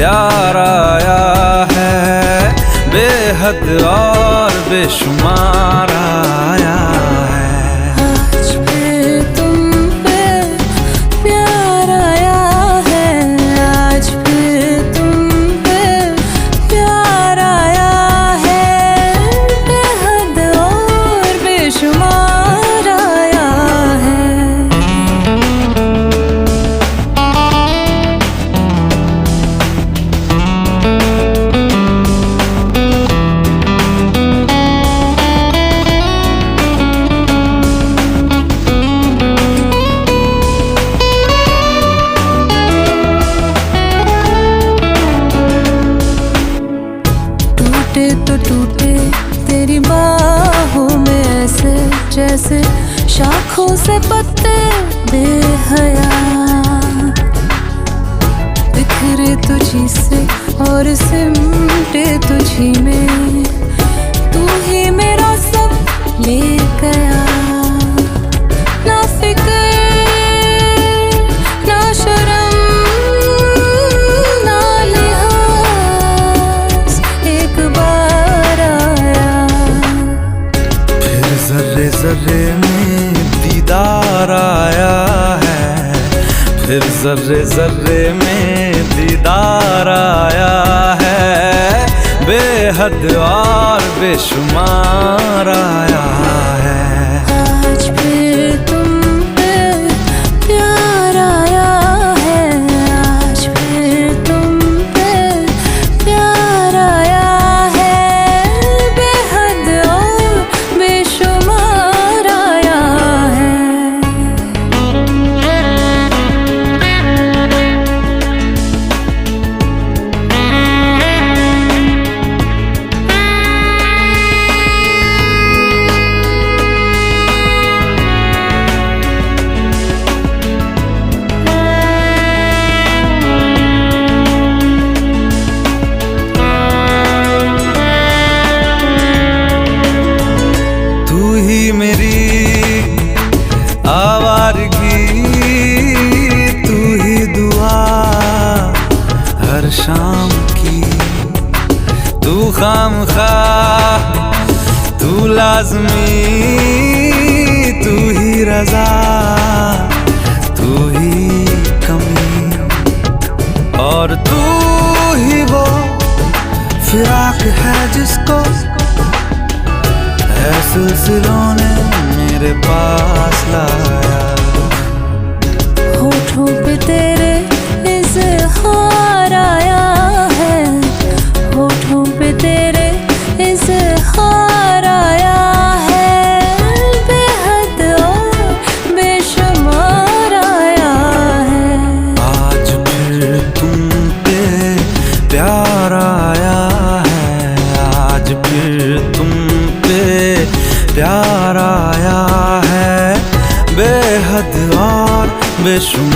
प्यार आया है, बेहद और बेशुमार आया है। आज फिर तुम पे प्यार आया है, आज फिर तुम पे प्यार आया है, बेहद और बेशुमार आया है। टूटे तो टूटे तेरी बाहों में ऐसे जैसे शाखों से पत्ते बेहया, बिखरे तुझी से और सिमटे तुझी में, तू ही मेरा सब ले गया। ना फिक्र ना शर्म ना लिहाज, एक बार आया। फिर जर्रे जर्रे में दीदार आया है, फिर जर्रे जर्रे में दीदार आया है, बेहद और बेशुमार आया है। आज फिर तुम पे प्यार आया है, आज फिर तुम पे प्यार आया है, बेहद और बेशुमार आया है। तू ही मेरी आवारगी, तू ही दुआ हर शाम की, तू खामखा तू लाज़मी, तू ही रज़ा तू ही कमी, और तू ही वो फिराक है जिसको है सिलसिलों ने मेरे पास लाया। होठों पे तेरे इज़हार आया है, होठों पे तेरे इज़हार आया है, बेहद और बेशुमार आया है। आज फिर तुम पे प्यार आया है, आज फिर तुम पे प्यार आया है, बेहद और बेशुमार